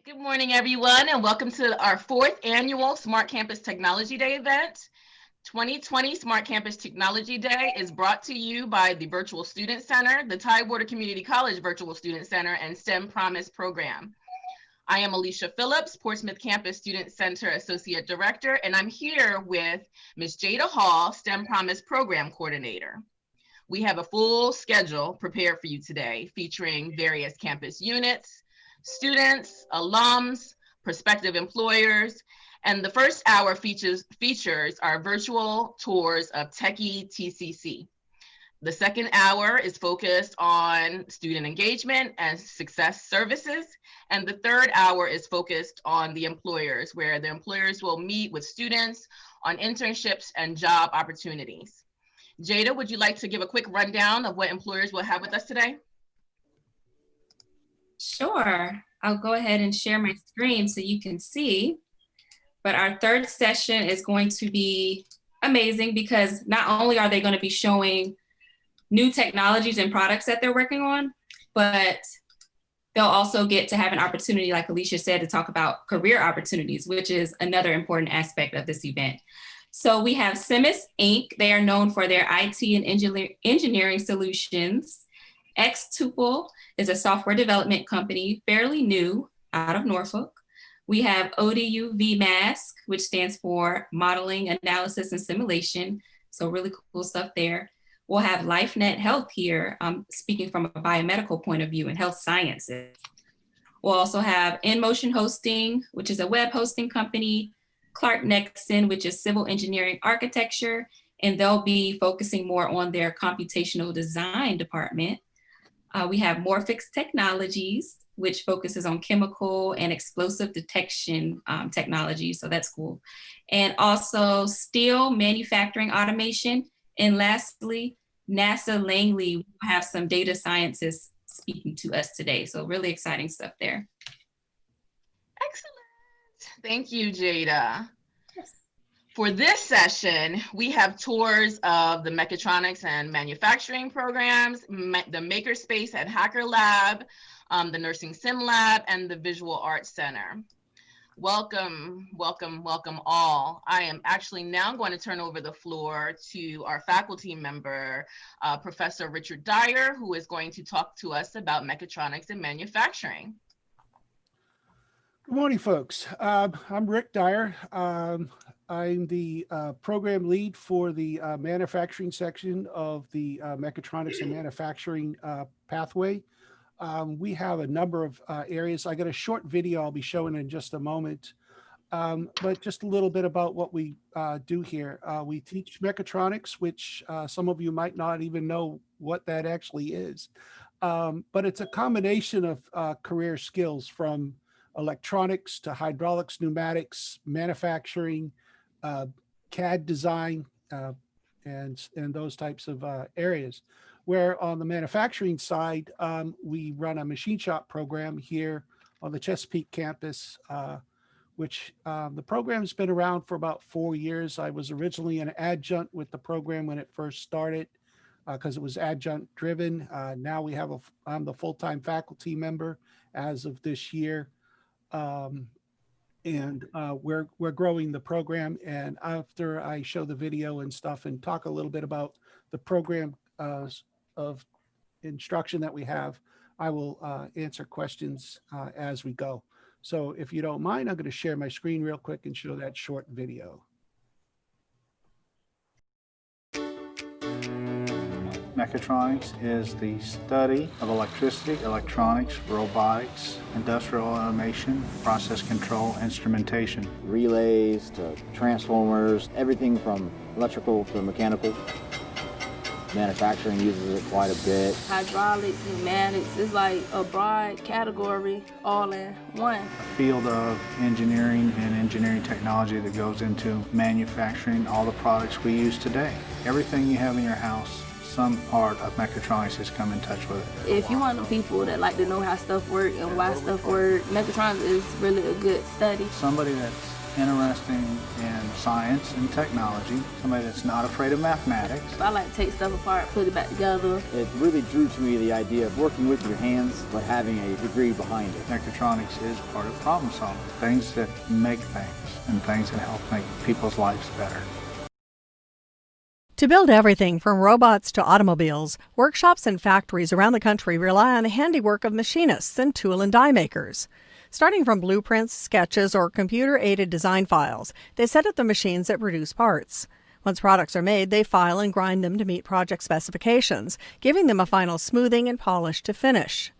Good morning, everyone, and welcome to our fourth annual Smart Campus Technology Day event. 2020 Smart Campus Technology Day is brought to you by the Virtual Student Center, the Tidewater Community College Virtual Student Center, and STEM Promise program. I am Alicia Phillips, Portsmouth Campus Student Center Associate Director, and I'm here with Ms. Jada Hall, STEM Promise Program Coordinator. We have a full schedule prepared for you today, featuring various campus units, students, alums, prospective employers, and the first hour features our virtual tours of Techy TCC. The second hour is focused on student engagement and success services, and the third hour is focused on the employers, where the employers will meet with students on internships and job opportunities. Jada, would you like to give a quick rundown of what employers will have with us today? Sure, I'll go ahead and share my screen so you can see. But our third session is going to be amazing because not only are they going to be showing new technologies and products that they're working on, but they'll also get to have an opportunity, like Alicia said, to talk about career opportunities, which is another important aspect of this event. So we have Simis Inc. They are known for their IT and engineering solutions. Xtuple is a software development company, fairly new, out of Norfolk. We have ODU VMask, which stands for Modeling, Analysis, and Simulation. So really cool stuff there. We'll have LifeNet Health here, speaking from a biomedical point of view and health sciences. We'll also have InMotion Hosting, which is a web hosting company, Clark Nexon, which is civil engineering architecture, and they'll be focusing more on their computational design department. We have Morphix Technologies, which focuses on chemical and explosive detection technology, so that's cool. And also steel manufacturing automation. And lastly, NASA Langley will have some data scientists speaking to us today. So really exciting stuff there. Excellent. Thank you, Jada. Yes. For this session, we have tours of the mechatronics and manufacturing programs, the Makerspace at Hacker Lab, the Nursing Sim Lab, and the Visual Arts Center. Welcome, welcome, welcome all. I am actually now going to turn over the floor to our faculty member, Professor Richard Dyer, who is going to talk to us about mechatronics and manufacturing. Good morning, folks. I'm Rick Dyer. I'm the program lead for the manufacturing section of the mechatronics and manufacturing pathway. We have a number of areas. I got a short video I'll be showing in just a moment, but just a little bit about what we do here. We teach mechatronics, which some of you might not even know what that actually is, but it's a combination of career skills from electronics to hydraulics, pneumatics, manufacturing, CAD design, and those types of areas. Where on the manufacturing side, we run a machine shop program here on the Chesapeake campus, which the program has been around for about 4 years. I was originally an adjunct with the program when it first started because it was adjunct driven. Now we have I'm the full-time faculty member as of this year. And we're growing the program. And after I show the video and stuff and talk a little bit about the program of instruction that we have, I will answer questions as we go. So if you don't mind, I'm going to share my screen real quick and show that short video. Mechatronics is the study of electricity, electronics, robotics, industrial automation, process control, instrumentation. Relays to transformers, everything from electrical to mechanical. Manufacturing uses it quite a bit. Hydraulics, pneumatics, it's like a broad category all in one. A field of engineering and engineering technology that goes into manufacturing all the products we use today. Everything you have in your house, some part of mechatronics has come in touch with it. If you want the people that like to know how stuff works and why stuff works, mechatronics is really a good study. Somebody that's interesting in science and technology, somebody that's not afraid of mathematics. I like to take stuff apart, put it back together. It really drew to me the idea of working with your hands, but having a degree behind it. Mechatronics is part of problem solving, things that make things and things that help make people's lives better. To build everything from robots to automobiles, workshops and factories around the country rely on the handiwork of machinists and tool and die makers. Starting from blueprints, sketches, or computer-aided design files, they set up the machines that produce parts. Once products are made, they file and grind them to meet project specifications, giving them a final smoothing and polish to finish.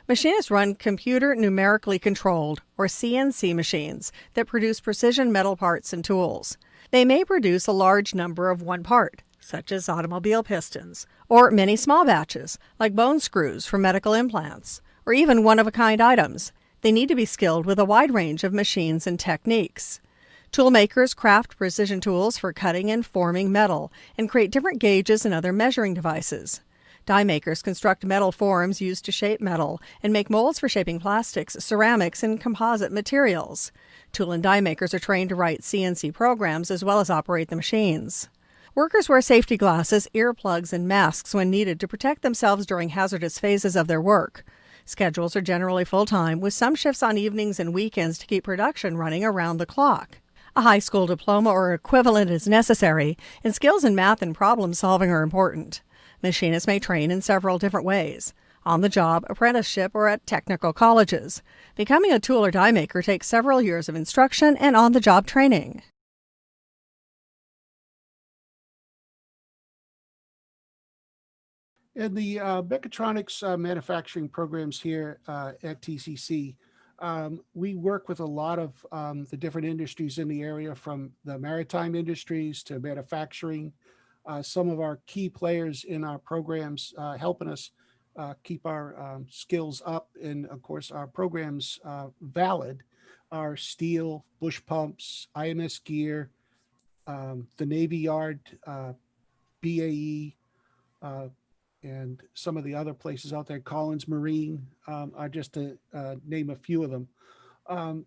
Machinists run computer numerically controlled, or CNC machines, that produce precision metal parts and tools. They may produce a large number of one part, such as automobile pistons, or many small batches, like bone screws for medical implants, or even one-of-a-kind items. They need to be skilled with a wide range of machines and techniques. Tool makers craft precision tools for cutting and forming metal, and create different gauges and other measuring devices. Die makers construct metal forms used to shape metal, and make molds for shaping plastics, ceramics, and composite materials. Tool and die makers are trained to write CNC programs as well as operate the machines. Workers wear safety glasses, earplugs, and masks when needed to protect themselves during hazardous phases of their work. Schedules are generally full-time, with some shifts on evenings and weekends to keep production running around the clock. A high school diploma or equivalent is necessary, and skills in math and problem-solving are important. Machinists may train in several different ways: on the job, apprenticeship, or at technical colleges. Becoming a tool or die maker takes several years of instruction and on-the-job training. In the mechatronics manufacturing programs here at TCC, we work with a lot of the different industries in the area, from the maritime industries to manufacturing. Some of our key players in our programs helping us keep our skills up, and of course our programs valid are steel, bush pumps, IMS gear, the Navy Yard, BAE, and some of the other places out there, Collins Marine, are just to name a few of them.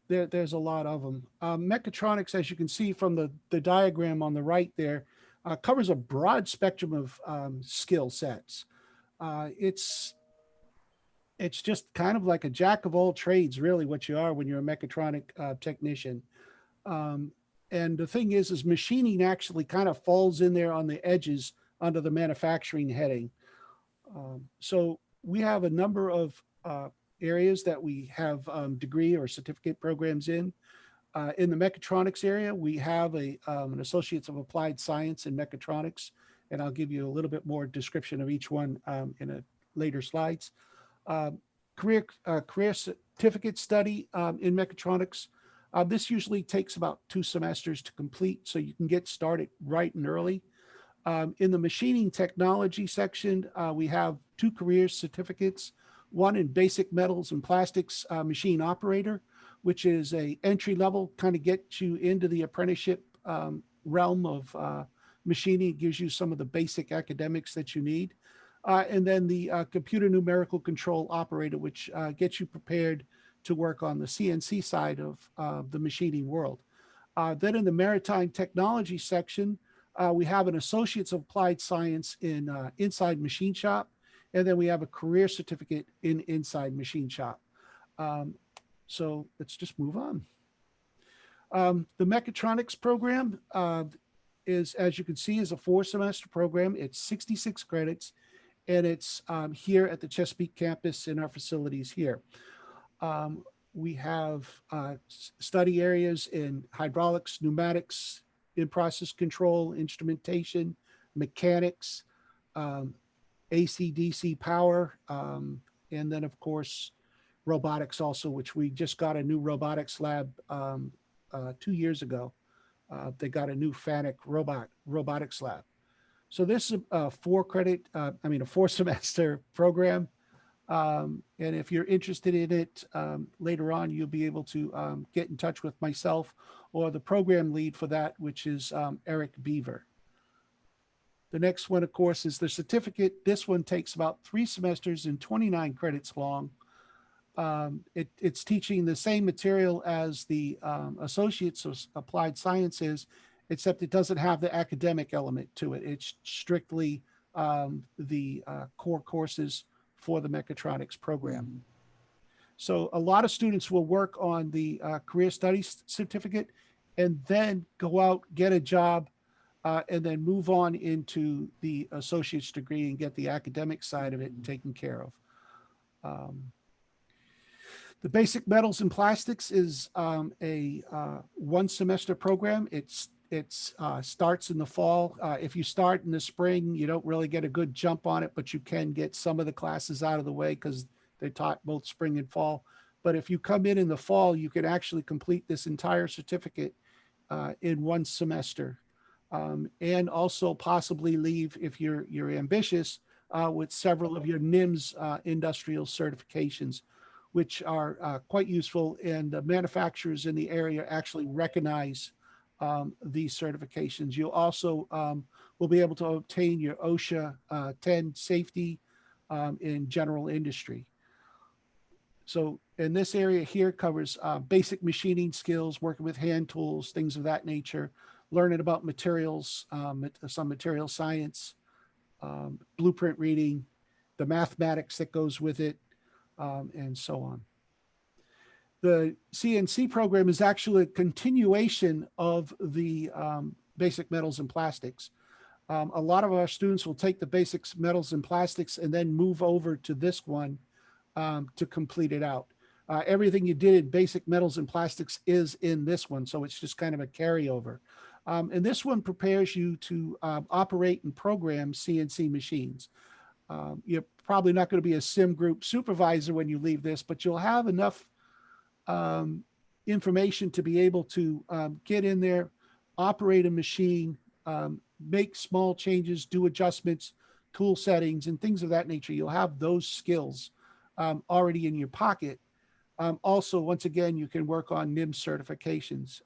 There's a lot of them. Mechatronics, as you can see from the diagram on the right there, covers a broad spectrum of skill sets. It's just kind of like a jack of all trades, really, what you are when you're a mechatronic technician. And the thing is machining actually kind of falls in there on the edges under the manufacturing heading. So we have a number of areas that we have degree or certificate programs in. In the mechatronics area, we have an Associates of Applied Science in Mechatronics, and I'll give you a little bit more description of each one in a later slides. Career certificate study in mechatronics. This usually takes about 2 semesters to complete, so you can get started right and early. In the machining technology section, we have 2 career certificates, one in basic metals and plastics machine operator, which is a entry level, kind of get you into the apprenticeship realm of machining. It gives you some of the basic academics that you need. And then the computer numerical control operator, which gets you prepared to work on the CNC side of the machining world. Then in the maritime technology section, we have an Associates of Applied Science in Inside Machine Shop, and then we have a career certificate in Inside Machine Shop. So let's just move on. The mechatronics program is, as you can see, is a 4-semester program. It's 66 credits, and it's here at the Chesapeake campus in our facilities here. We have study areas in hydraulics, pneumatics, in-process control, instrumentation, mechanics, AC/DC power, and then of course robotics also, which we just got a new robotics lab 2 years ago. They got a new FANUC robotics lab. So this is a 4-semester program. And if you're interested in it, later on, you'll be able to get in touch with myself or the program lead for that, which is Eric Beaver. The next one, of course, is the certificate. This one takes about 3 semesters and 29 credits long. it's teaching the same material as the Associates of Applied Sciences, except it doesn't have the academic element to it. It's strictly the core courses for the mechatronics program. So a lot of students will work on the career studies certificate and then go out, get a job, and then move on into the associate's degree and get the academic side of it taken care of. The basic metals and plastics is a 1 semester program. It starts in the fall. If you start in the spring, you don't really get a good jump on it, but you can get some of the classes out of the way because they taught both spring and fall. But if you come in the fall, you can actually complete this entire certificate in 1 semester, and also possibly leave if you're ambitious with several of your NIMS industrial certifications, which are quite useful, and the manufacturers in the area actually recognize these certifications. You also will be able to obtain your OSHA 10 safety in general industry. So in this area here covers basic machining skills, working with hand tools, things of that nature, learning about materials, some material science, blueprint reading, the mathematics that goes with it, and so on. The CNC program is actually a continuation of the basic metals and plastics. A lot of our students will take the basics metals and plastics and then move over to this one to complete it out. Everything you did in basic metals and plastics is in this one, so it's just kind of a carryover. And this one prepares you to operate and program CNC machines. You're probably not going to be a sim group supervisor when you leave this, but you'll have enough information to be able to get in there, operate a machine, make small changes, do adjustments, tool settings, and things of that nature. You'll have those skills already in your pocket. Also, once again, you can work on NIMS certifications.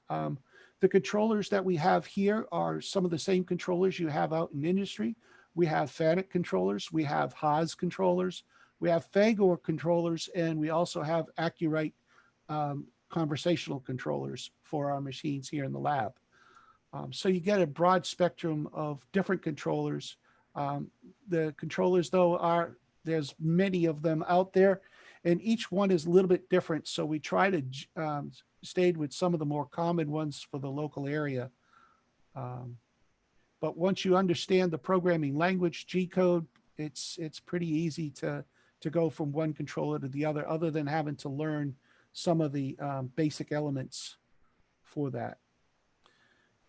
The controllers that we have here are some of the same controllers you have out in industry. We have FANUC controllers, we have Haas controllers, we have Fagor controllers, and we also have Accurite conversational controllers for our machines here in the lab. So you get a broad spectrum of different controllers. The controllers, though, there's many of them out there, and each one is a little bit different. So we try to stay with some of the more common ones for the local area. But once you understand the programming language, G-code, it's pretty easy to go from one controller to the other than having to learn some of the basic elements for that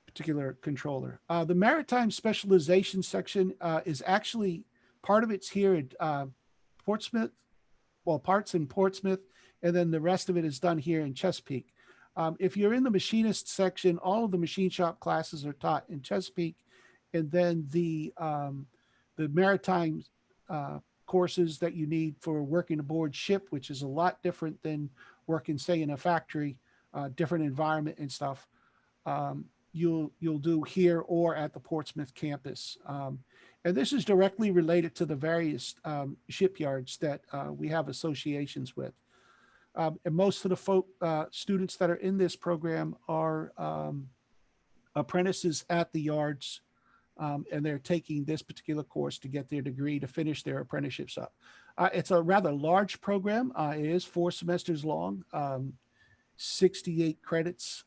particular controller. The maritime specialization section is actually, part of it's here at Portsmouth, well, parts in Portsmouth, and then the rest of it is done here in Chesapeake. If you're in the machinist section, all of the machine shop classes are taught in Chesapeake, and then the maritime courses that you need for working aboard ship, which is a lot different than working, say, in a factory, different environment and stuff, you'll do here or at the Portsmouth campus. And this is directly related to the various shipyards that we have associations with. And most of the students that are in this program are apprentices at the yards, and they're taking this particular course to get their degree to finish their apprenticeships up. It's a rather large program. It is 4 semesters long, 68 credits,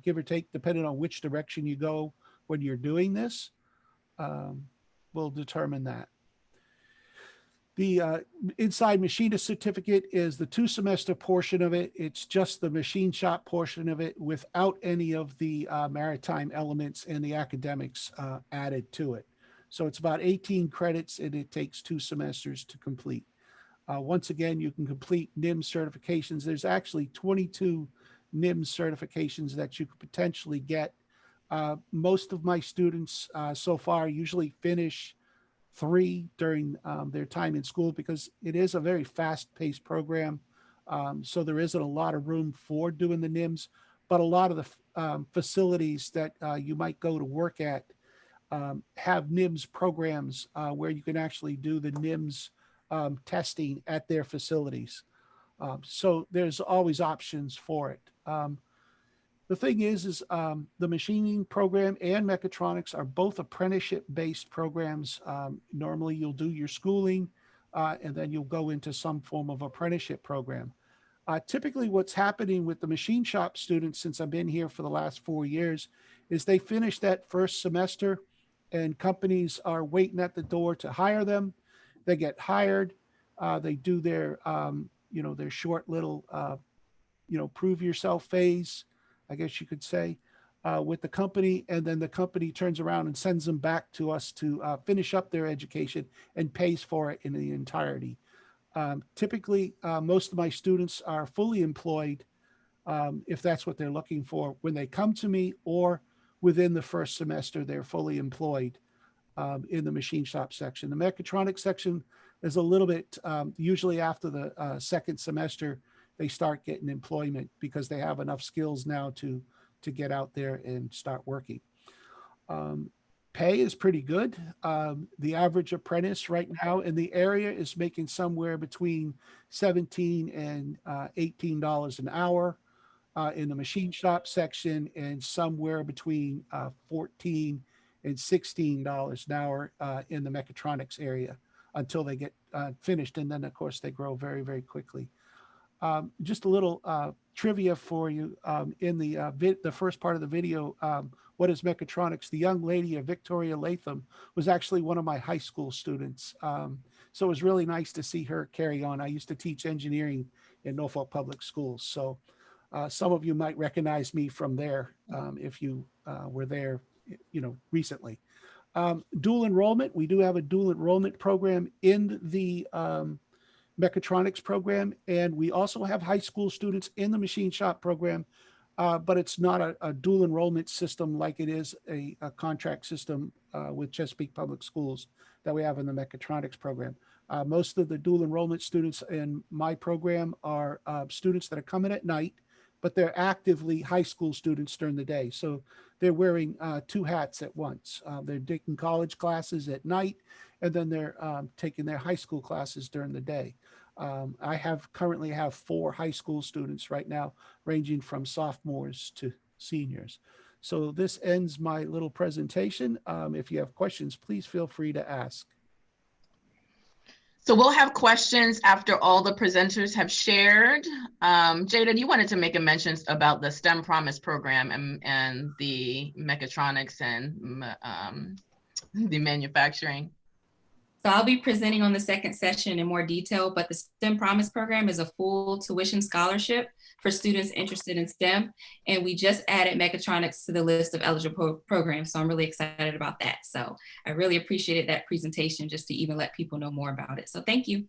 give or take, depending on which direction you go when you're doing this. Will determine that. The inside machinist certificate is the 2-semester portion of it. It's just the machine shop portion of it without any of the maritime elements and the academics added to it. So it's about 18 credits, and it takes 2 semesters to complete. Once again, you can complete NIMS certifications. There's actually 22 NIMS certifications that you could potentially get. Most of my students so far usually finish 3 during their time in school, because it is a very fast-paced program. So there isn't a lot of room for doing the NIMS, but a lot of the facilities that you might go to work at have NIMS programs where you can actually do the NIMS testing at their facilities. So there's always options for it. The thing is the machining program and mechatronics are both apprenticeship-based programs. Normally, you'll do your schooling, and then you'll go into some form of apprenticeship program. Typically, what's happening with the machine shop students, since I've been here for the last 4 years, is they finish that first semester, and companies are waiting at the door to hire them. They get hired. They do their, their short little, prove yourself phase, I guess you could say, with the company. And then the company turns around and sends them back to us to finish up their education and pays for it in the entirety. Typically, most of my students are fully employed, if that's what they're looking for, when they come to me, or within the first semester, they're fully employed in the machine shop section. The mechatronics section is a little bit, usually after the second semester, they start getting employment because they have enough skills now to get out there and start working. Pay is pretty good. The average apprentice right now in the area is making somewhere between $17 and $18 an hour in the machine shop section, and somewhere between $14 and $16 an hour in the mechatronics area until they get finished. And then, of course, they grow very, very quickly. Just a little trivia for you. In the first part of the video, what is mechatronics? The young lady, Victoria Latham, was actually one of my high school students. So it was really nice to see her carry on. I used to teach engineering in Norfolk Public Schools. So some of you might recognize me from there if you were there, recently. Dual enrollment. We do have a dual enrollment program in the mechatronics program, and we also have high school students in the machine shop program, but it's not a dual enrollment system like it is a contract system with Chesapeake Public Schools that we have in the mechatronics program. Most of the dual enrollment students in my program are students that are coming at night, but they're actively high school students during the day. So they're wearing two hats at once. They're taking college classes at night, and then they're taking their high school classes during the day. I currently have 4 high school students right now, ranging from sophomores to seniors. So this ends my little presentation. If you have questions, please feel free to ask. So we'll have questions after all the presenters have shared. Jada, you wanted to make a mention about the STEM Promise program and the mechatronics and the manufacturing. So I'll be presenting on the second session in more detail, but the STEM Promise program is a full tuition scholarship for students interested in STEM. And we just added mechatronics to the list of eligible programs. So I'm really excited about that. So I really appreciated that presentation just to even let people know more about it. So thank you.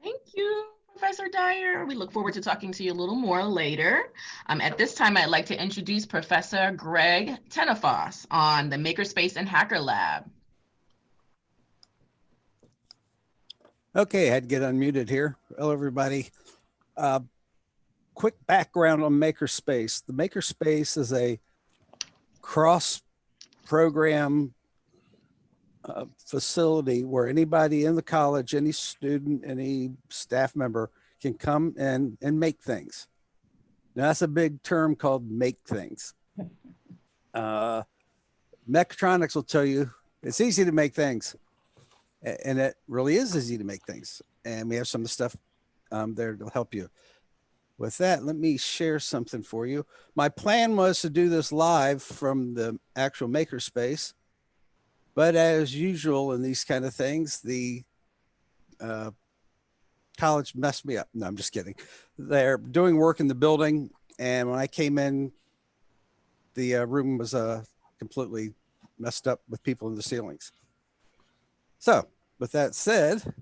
Thank you, Professor Dyer. We look forward to talking to you a little more later. At this time, I'd like to introduce Professor Gregg Tennefoss on the Makerspace and Hacker Lab. Okay, I had to get unmuted here. Hello, everybody. Quick background on Makerspace. The Makerspace is a cross-program facility where anybody in the college, any student, any staff member can come and make things. Now, that's a big term called make things. Mechatronics will tell you it's easy to make things. And it really is easy to make things. And we have some of the stuff there to help you. With that, let me share something for you. My plan was to do this live from the actual Makerspace. But as usual in these kind of things, the college messed me up. No, I'm just kidding. They're doing work in the building. And when I came in, the room was completely messed up with people in the ceilings. So with that said,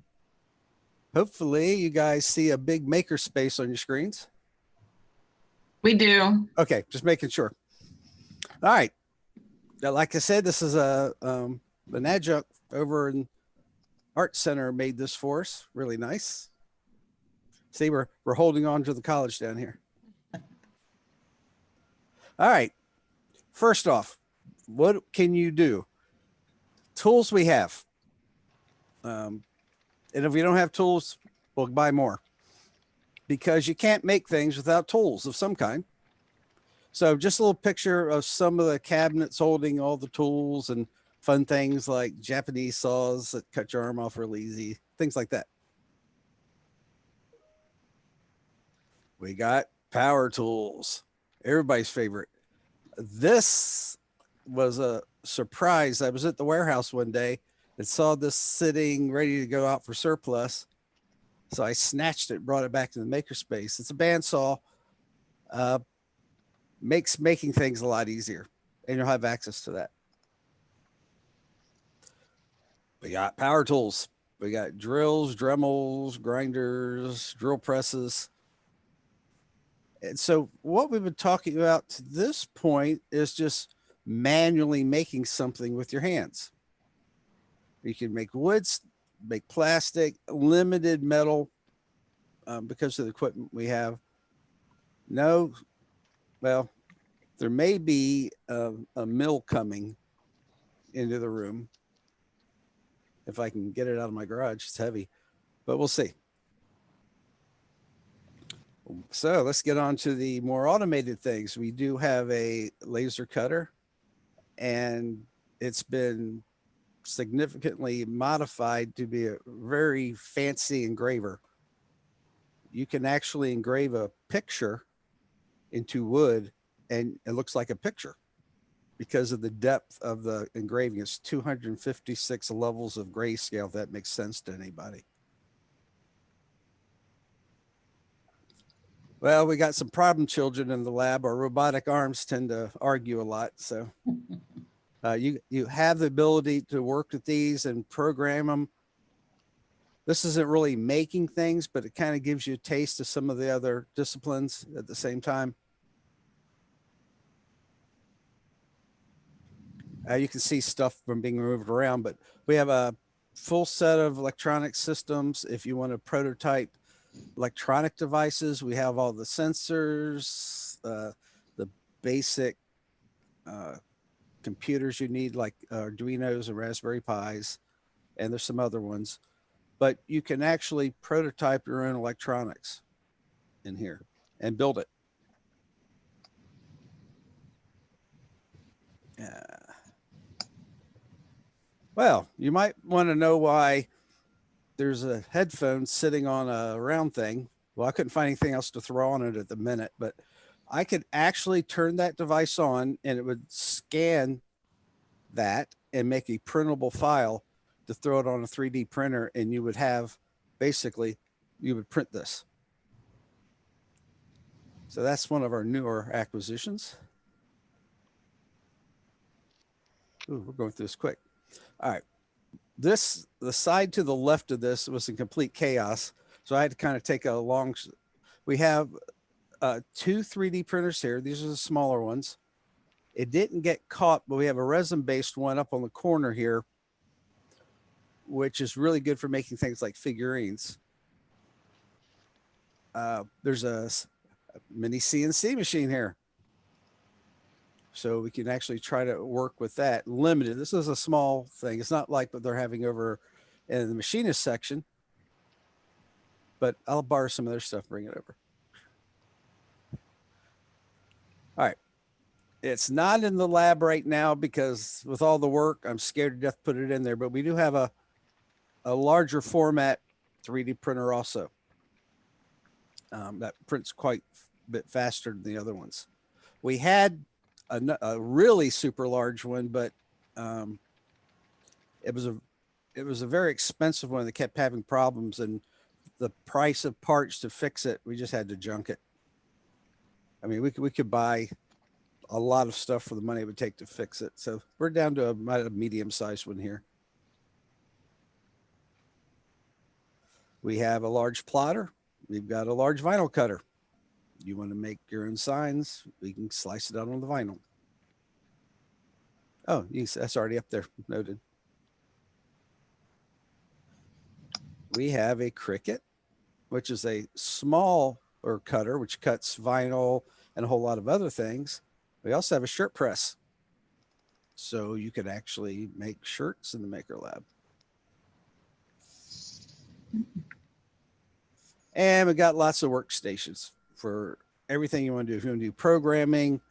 hopefully you guys see a big Makerspace on your screens. We do. Okay, just making sure. All right. Now, like I said, this is an adjunct over in Art Center made this for us. Really nice. See, we're holding on to the college down here. All right. First off, what can you do? Tools we have. And if we don't have tools, we'll buy more. because you can't make things without tools of some kind. So just a little picture of some of the cabinets holding all the tools and fun things like Japanese saws that cut your arm off really easy, things like that. We got power tools, everybody's favorite. This was a surprise. I was at the warehouse one day and saw this sitting ready to go out for surplus. So I snatched it, brought it back to the makerspace. It's a bandsaw, makes making things a lot easier, and you'll have access to that. We got power tools. We got drills, Dremels, grinders, drill presses. And so what we've been talking about to this point is just manually making something with your hands. You can make woods, make plastic, limited metal, because of the equipment we have. No, well, there may be a mill coming into the room. If I can get it out of my garage, it's heavy, but we'll see. So let's get on to the more automated things. We do have a laser cutter, and it's been significantly modified to be a very fancy engraver. You can actually engrave a picture into wood, and it looks like a picture because of the depth of the engraving. It's 256 levels of grayscale, if that makes sense to anybody. Well, we got some problem children in the lab. Our robotic arms tend to argue a lot. So you have the ability to work with these and program them. This isn't really making things, but it kind of gives you a taste of some of the other disciplines at the same time. You can see stuff from being moved around, but we have a full set of electronic systems. If you want to prototype electronic devices, we have all the sensors, the basic computers you need, like Arduinos and Raspberry Pis, and there's some other ones. But you can actually prototype your own electronics in here and build it. Well, you might want to know why there's a headphone sitting on a round thing. Well, I couldn't find anything else to throw on it at the minute, but I could actually turn that device on and it would scan that and make a printable file to throw it on a 3D printer, and you would have, basically, you would print this. So that's one of our newer acquisitions. Ooh, we're going through this quick. All right. The side to the left of this was in complete chaos. So I had to kind of take a long, we have 2 3D printers here. These are the smaller ones. It didn't get caught, but we have a resin-based one up on the corner here, which is really good for making things like figurines. There's a mini CNC machine here. So we can actually try to work with that. Limited. This is a small thing. It's not like what they're having over in the machinist section, but I'll borrow some of their stuff, bring it over. All right. It's not in the lab right now because with all the work, I'm scared to death to put it in there, but we do have a larger format 3D printer also. That prints quite a bit faster than the other ones. We had a really super large one, but it was a very expensive one that kept having problems, and the price of parts to fix it, we just had to junk it. I mean, we could buy a lot of stuff for the money it would take to fix it. So we're down to a medium-sized one here. We have a large plotter. We've got a large vinyl cutter. You want to make your own signs, we can slice it out on the vinyl. Oh, that's already up there, noted. We have a Cricut, which is a smaller cutter, which cuts vinyl and a whole lot of other things. We also have a shirt press. So you could actually make shirts in the Maker Lab. And we got lots of workstations for everything you want to do. If you want to do programming,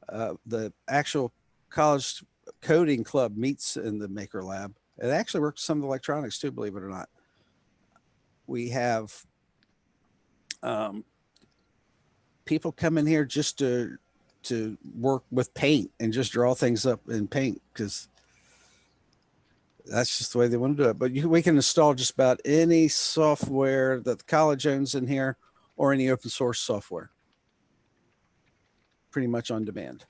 the actual college coding club meets in the Maker Lab. It actually works some of the electronics too, believe it or not. We have people come in here just to work with paint and just draw things up in paint, because that's just the way they want to do it. But we can install just about any software that the college owns in here, or any open source software, pretty much on demand.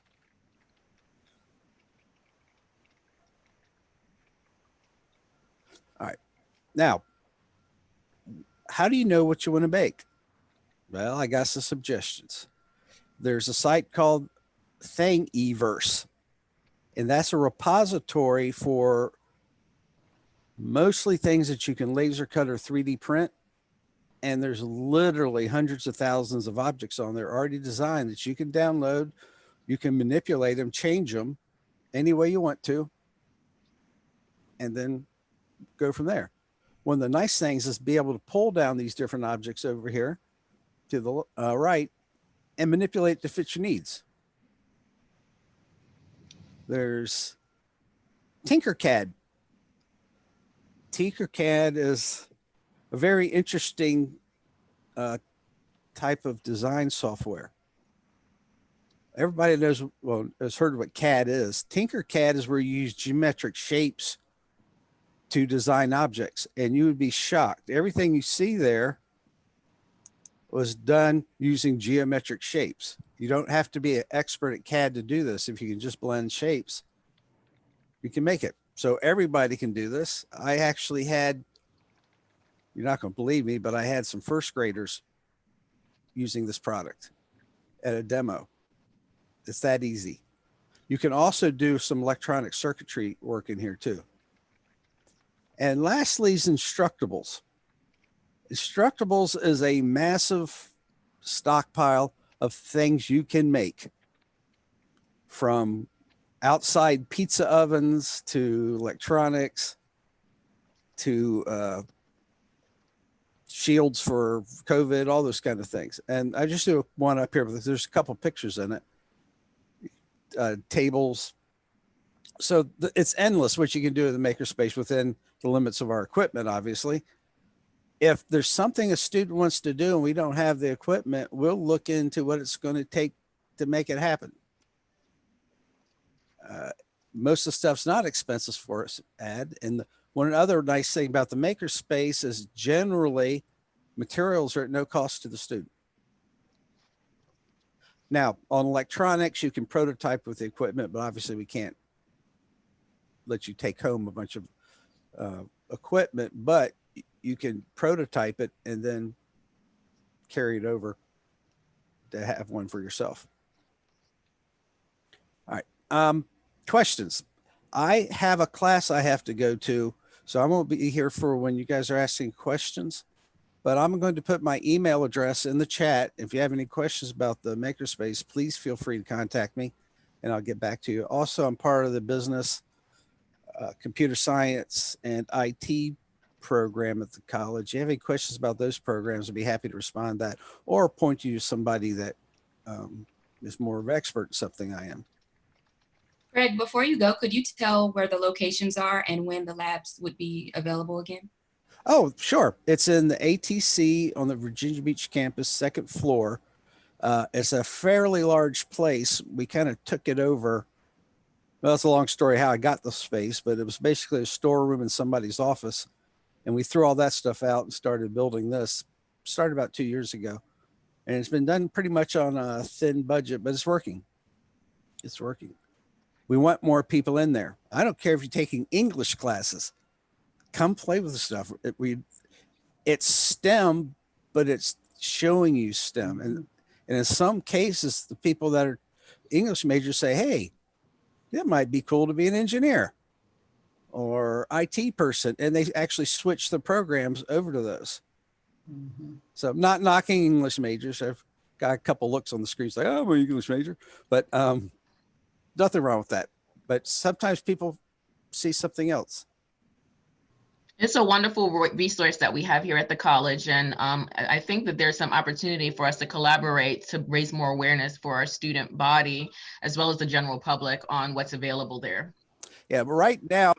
All right. Now, how do you know what you want to make? Well, I got some suggestions. There's a site called Thingiverse, and that's a repository for mostly things that you can laser cut or 3D print. And there's literally hundreds of thousands of objects on there already designed that you can download. You can manipulate them, change them any way you want to, and then go from there. One of the nice things is be able to pull down these different objects over here to the right and manipulate to fit your needs. There's Tinkercad. Tinkercad is a very interesting type of design software. Everybody knows, well, has heard what CAD is. Tinkercad is where you use geometric shapes to design objects, and you would be shocked. Everything you see there was done using geometric shapes. You don't have to be an expert at CAD to do this. If you can just blend shapes, you can make it. So everybody can do this. I actually had, you're not going to believe me, but I had some first graders using this product at a demo. It's that easy. You can also do some electronic circuitry work in here too. And lastly is Instructables. Instructables is a massive stockpile of things you can make, from outside pizza ovens to electronics to shields for COVID, all those kind of things. And I just do one up here, but there's a couple pictures in it. Tables. So it's endless what you can do in the makerspace within the limits of our equipment, obviously. If there's something a student wants to do and we don't have the equipment, we'll look into what it's going to take to make it happen. Most of the stuff's not expensive for us to add. And one other nice thing about the makerspace is generally materials are at no cost to the student. Now, on electronics, you can prototype with the equipment, but obviously we can't let you take home a bunch of equipment, but you can prototype it and then carry it over to have one for yourself. All right. Questions. I have a class I have to go to, so I won't be here for when you guys are asking questions, but I'm going to put my email address in the chat. If you have any questions about the makerspace, please feel free to contact me and I'll get back to you. Also, I'm part of the business, computer science and IT program at the college. If you have any questions about those programs, I'd be happy to respond to that or point you to somebody that is more of an expert in something I am. Gregg, before you go, could you tell where the locations are and when the labs would be available again? Oh, sure. It's in the ATC on the Virginia Beach campus, second floor. It's a fairly large place. We kind of took it over. Well, it's a long story how I got the space, but it was basically a storeroom in somebody's office. And we threw all that stuff out and started building this. Started about 2 years ago. And it's been done pretty much on a thin budget, but it's working. It's working. We want more people in there. I don't care if you're taking English classes. Come play with the stuff. It's STEM, but it's showing you STEM. And in some cases, the people that are English majors say, hey, that might be cool to be an engineer or IT person. And they actually switch the programs over to those. So I'm not knocking English majors. I've got a couple looks on the screen like, oh, I'm an English major, but nothing wrong with that. But sometimes people see something else. It's a wonderful resource that we have here at the college. And I think that there's some opportunity for us to collaborate to raise more awareness for our student body, as well as the general public, on what's available there. Yeah, but right now,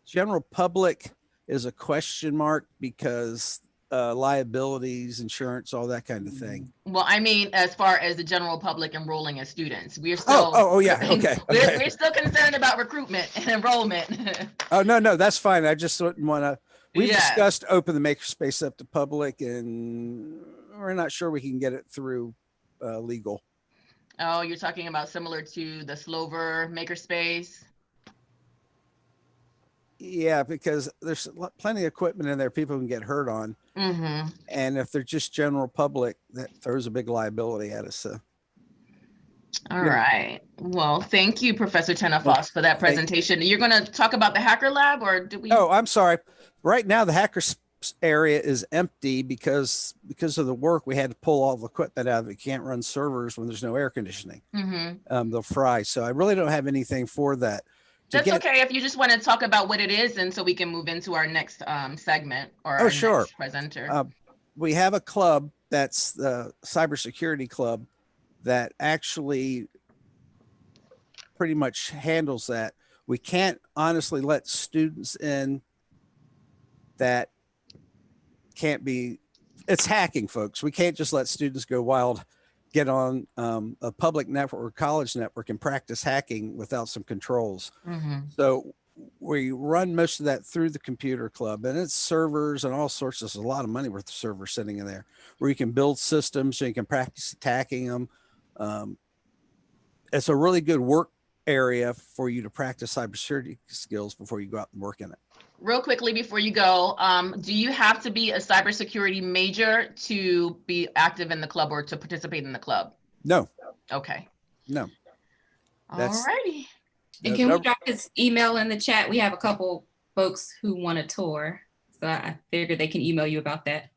general public is a question mark because liabilities, insurance, all that kind of thing. Well, I mean, as far as the general public enrolling as students, we're still yeah, okay. we're still concerned about recruitment and enrollment. Oh, no, that's fine. I just didn't want to. We've Yeah. discussed open the makerspace up to public, and we're not sure we can get it through legal. Oh, you're talking about similar to the Slover makerspace? Yeah, because there's plenty of equipment in there people can get hurt on. Mm-hmm. And if they're just general public, that throws a big liability at us. So. All right. Well, thank you, Professor Tennefoss, for that presentation. You're going to talk about the Hacker Lab, or do we? Oh, I'm sorry. Right now, the hacker area is empty because of the work. We had to pull all the equipment out of it. You can't run servers when there's no air conditioning. Mm-hmm. They'll fry. So I really don't have anything for that. That's okay if you just want to talk about what it is, and so we can move into our next segment or our next presenter. We have a club that's the cybersecurity club that actually pretty much handles that. We can't honestly let students in that can't be, it's hacking, folks. We can't just let students go wild, get on a public network or college network and practice hacking without some controls. Mm-hmm. So we run most of that through the computer club, and it's servers and all sorts. There's a lot of money worth of servers sitting in there where you can build systems so you can practice attacking them. It's a really good work area for you to practice cybersecurity skills before you go out and work in it. Real quickly before you go, do you have to be a cybersecurity major to be active in the club or to participate in the club? No. Okay. No. All righty. And can we drop his email in the chat? We have a couple folks who want a tour, so I figured they can email you about that.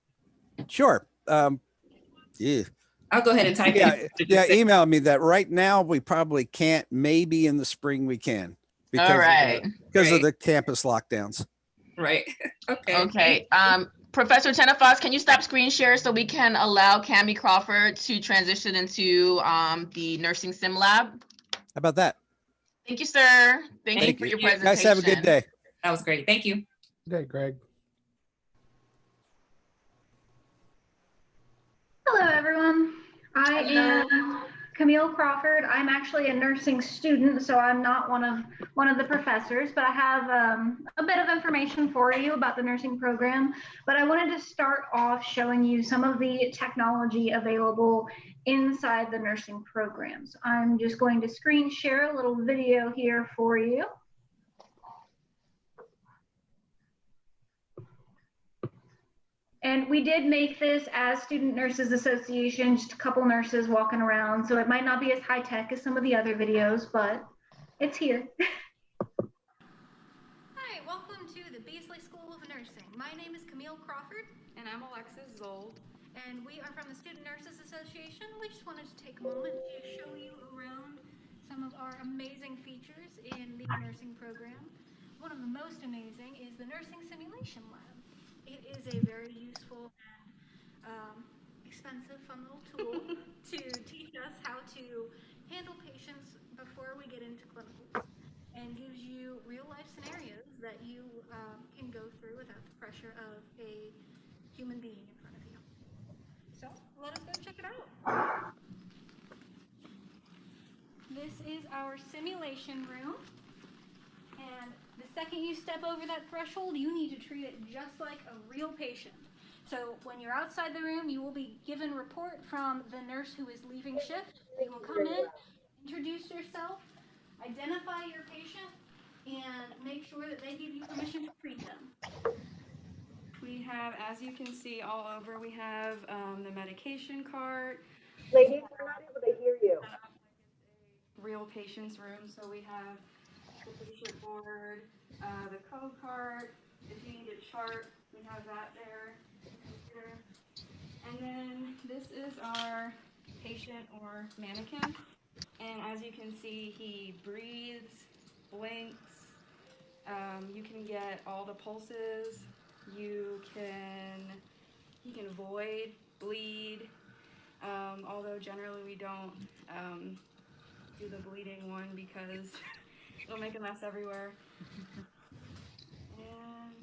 Sure. Yeah. I'll go ahead and type it. Yeah, email me that. Right now, we probably can't. Maybe in the spring we can. All right. Because of the campus lockdowns. Right. Okay. Okay. Professor Tennefoss, can you stop screen share so we can allow Camille Crawford to transition into the nursing sim lab? How about that? Thank you, sir. Thank you for your presentation. Guys, have a good day. That was great. Thank you. Good day, Greg. Hello, everyone. I am Camille Crawford. I'm actually a nursing student, so I'm not one of the professors, but I have a bit of information for you about the nursing program. But I wanted to start off showing you some of the technology available inside the nursing programs. I'm just going to screen share a little video here for you. And we did make this as Student Nurses Association, just a couple nurses walking around. So it might not be as high tech as some of the other videos, but it's here. Hi, welcome to the Beazley School of Nursing. My name is Camille Crawford. And I'm Alexis Zold. And we are from the Student Nurses Association. We just wanted to take a moment to show you around some of our amazing features in the nursing program. One of the most amazing is the Nursing Simulation Lab. It is a very useful and expensive, fun little tool to teach us how to handle patients before we get into clinicals, and gives you real-life scenarios that you can go through without the pressure of a human being in front of you. So let us go check it out. This is our simulation room. And the second you step over that threshold, you need to treat it just like a real patient. So when you're outside the room, you will be given report from the nurse who is leaving shift. They will come in, introduce yourself, identify your patient, and make sure that they give you permission to treat them. We have, as you can see all over, we have the medication cart. Ladies, we're not able to hear you. Real patient's room, so we have the patient board, the code card. If you need a chart, we have that there. Computer. And then this is our patient or mannequin. And as you can see, he breathes, blinks. You can get all the pulses You can void, bleed, although generally we don't do the bleeding one because it'll make a mess everywhere. And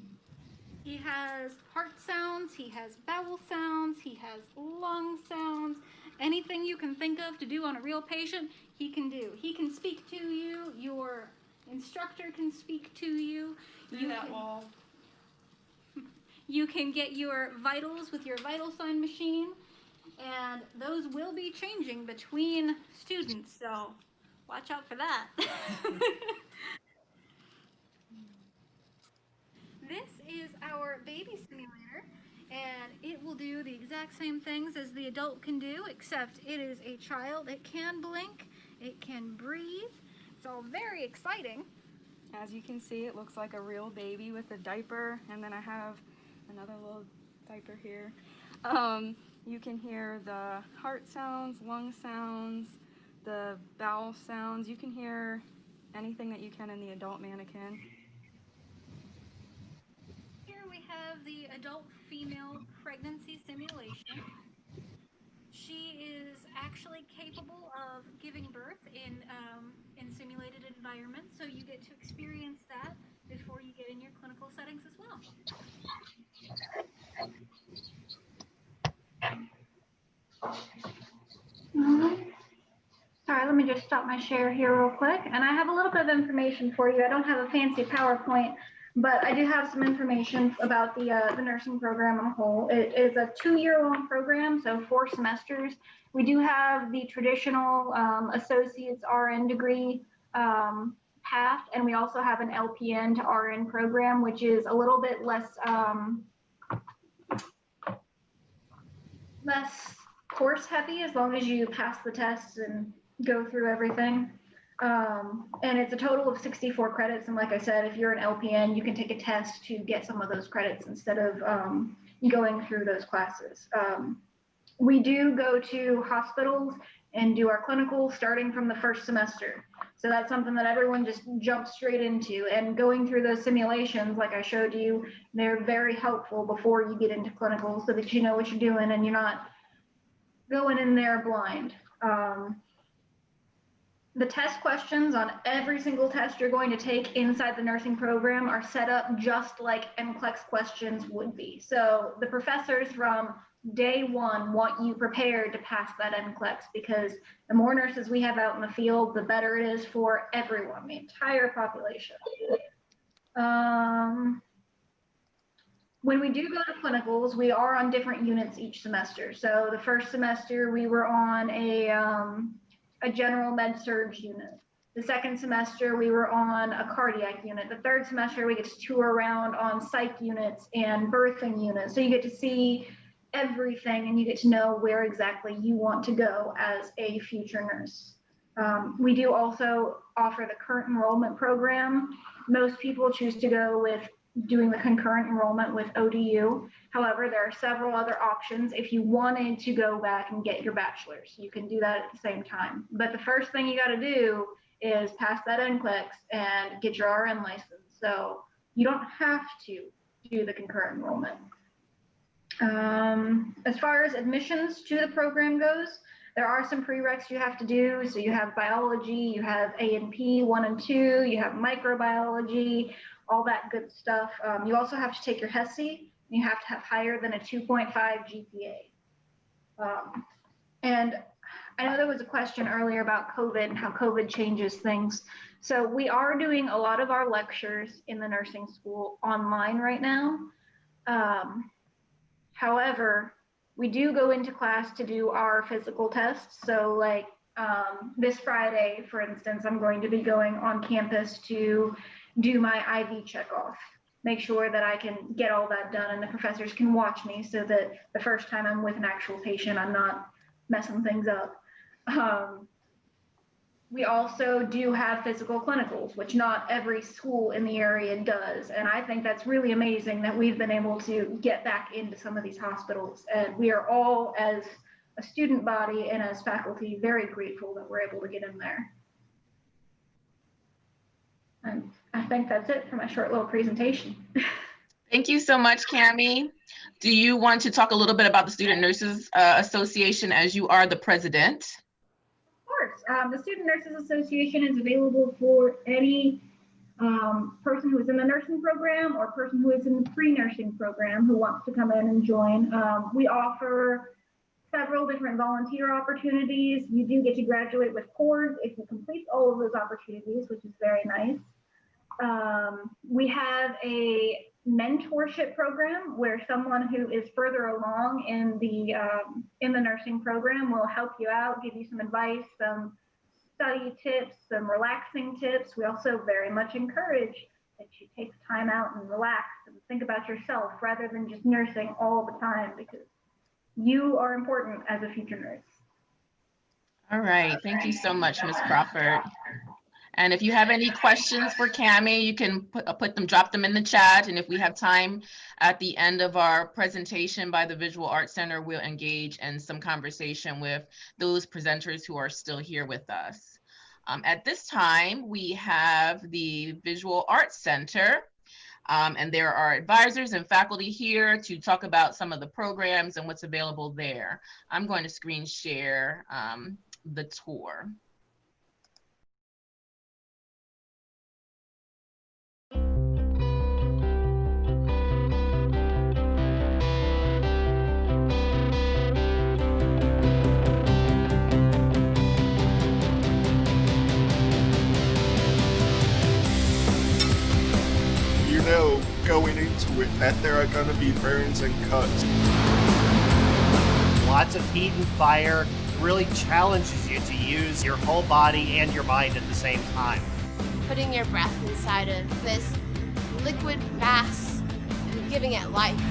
he has heart sounds, he has bowel sounds, he has lung sounds. Anything you can think of to do on a real patient, he can do. He can speak to you. Your instructor can speak to you. You can get your vitals with your vital sign machine, and those will be changing between students, so watch out for that. This is our baby simulator, and it will do the exact same things as the adult can do, except it is a child. It can blink, it can breathe. It's all very exciting. as you can see, it looks like a real baby with a diaper, and then I have another little diaper here. You can hear the heart sounds, lung sounds, the bowel sounds. You can hear anything that you can in the adult mannequin. Here we have the adult female pregnancy simulation. She is actually capable of giving birth in simulated environments, so you get to experience that before you get in your clinical settings as well. Sorry, let me just stop my share here real quick. And I have a little bit of information for you. I don't have a fancy PowerPoint, but I do have some information about the nursing program on a whole. It is a 2-year-long program, so 4 semesters. We do have the traditional associate's RN degree path, and we also have an LPN to RN program, which is a little bit less course heavy, as long as you pass the tests and go through everything. And it's a total of 64 credits. And like I said, if you're an LPN, you can take a test to get some of those credits instead of going through those classes. We do go to hospitals and do our clinical starting from the first semester. So that's something that everyone just jumps straight into. And going through those simulations, like I showed you, they're very helpful before you get into clinical so that you know what you're doing and you're not going in there blind. The test questions on every single test you're going to take inside the nursing program are set up just like NCLEX questions would be. So the professors from day one want you prepared to pass that NCLEX, because the more nurses we have out in the field, the better it is for everyone, the entire population. When we do go to clinicals, we are on different units each semester. So the first semester we were on a general med surg unit. The second semester we were on a cardiac unit. The third semester we get to tour around on psych units and birthing units. So you get to see everything and you get to know where exactly you want to go as a future nurse. We do also offer the current enrollment program. Most people choose to go with doing the concurrent enrollment with ODU. However, there are several other options. If you wanted to go back and get your bachelor's, you can do that at the same time. But the first thing you got to do is pass that NCLEX and get your RN license. So you don't have to do the concurrent enrollment. As far as admissions to the program goes, there are some prereqs you have to do. So you have biology, you have A&P 1 and 2, you have microbiology, all that good stuff. You also have to take your HESI. You have to have higher than a 2.5 GPA. And I know there was a question earlier about COVID and how COVID changes things. So we are doing a lot of our lectures in the nursing school online right now. However, we do go into class to do our physical tests. So like this Friday, for instance, I'm going to be going on campus to do my IV check off, make sure that I can get all that done and the professors can watch me so that the first time I'm with an actual patient, I'm not messing things up. We also do have physical clinicals, which not every school in the area does. And I think that's really amazing that we've been able to get back into some of these hospitals. And we are all, as a student body and as faculty, very grateful that we're able to get in there. And I think that's it for my short little presentation. Thank you so much, Camille. Do you want to talk a little bit about the Student Nurses Association as you are the president? Of course. The Student Nurses Association is available for any person who is in the nursing program or person who is in the pre-nursing program who wants to come in and join. We offer several different volunteer opportunities. You do get to graduate with cords if you complete all of those opportunities, which is very nice. We have a mentorship program where someone who is further along in the nursing program will help you out, give you some advice, some study tips, some relaxing tips. We also very much encourage that you take time out and relax and think about yourself rather than just nursing all the time, because you are important as a future nurse. All right, thank you so much, Ms. Crawford. And if you have any questions for Camille, you can drop them in the chat. And if we have time at the end of our presentation by the Visual Arts Center, we'll engage in some conversation with those presenters who are still here with us. At this time, we have the Visual Arts Center. And there are advisors and faculty here to talk about some of the programs and what's available there. I'm going to screen share the tour. Know going into it that there are going to be burns and cuts. Lots of heat and fire really challenges you to use your whole body and your mind at the same time. Putting your breath inside of this liquid mass and giving it life.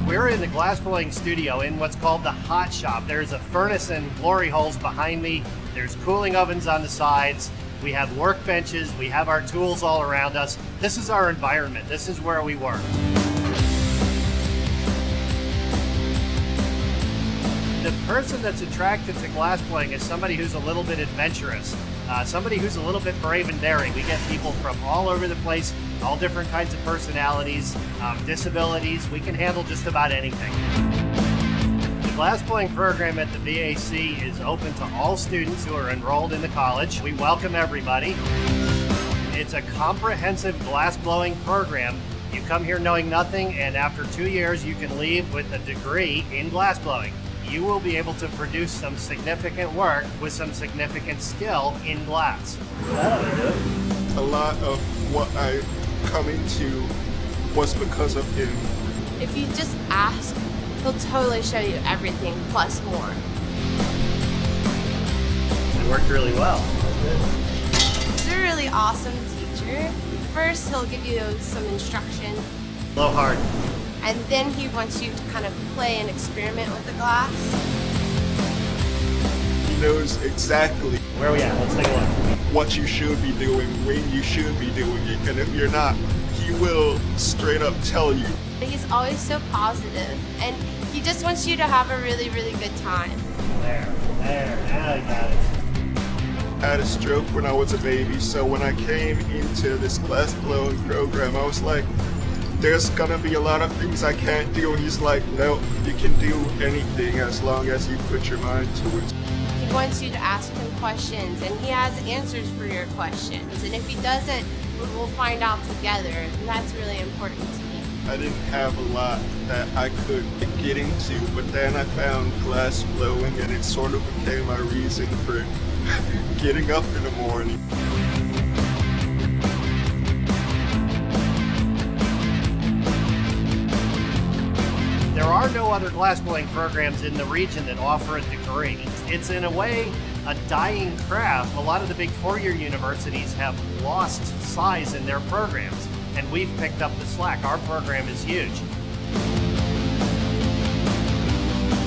We're in the glassblowing studio in what's called the hot shop. There's a furnace and glory holes behind me. There's cooling ovens on the sides. We have workbenches, we have our tools all around us. This is our environment, this is where we work. The person that's attracted to glassblowing is somebody who's a little bit adventurous, somebody who's a little bit brave and daring. We get people from all over the place, all different kinds of personalities, disabilities. We can handle just about anything. The glassblowing program at the VAC is open to all students who are enrolled in the college. We welcome everybody. It's a comprehensive glassblowing program. You come here knowing nothing, and after 2 years, you can leave with a degree in glassblowing. You will be able to produce some significant work with some significant skill in glass. A lot of what I come into was because of him. If you just ask, he'll totally show you everything plus more. It worked really well. He's a really awesome teacher. First, he'll give you some instruction. Blow hard. And then he wants you to kind of play and experiment with the glass. He knows exactly where we at. Let's take a look. What you should be doing, when you should be doing it. And if you're not, he will straight up tell you. He's always so positive, and he just wants you to have a really, really good time. There, now you got it. I had a stroke when I was a baby, so when I came into this glassblowing program, I was like, there's gonna be a lot of things I can't do, and he's like, no, you can do anything as long as you put your mind to it. He wants you to ask him questions, and he has answers for your questions, and if he doesn't, we'll find out together, and that's really important to me. I didn't have a lot that I could get into, but then I found glassblowing, and it sort of became my reason for getting up in the morning. There are no other glassblowing programs in the region that offer a degree. It's in a way a dying craft. A lot of the big four-year universities have lost size in their programs, and we've picked up the slack. Our program is huge.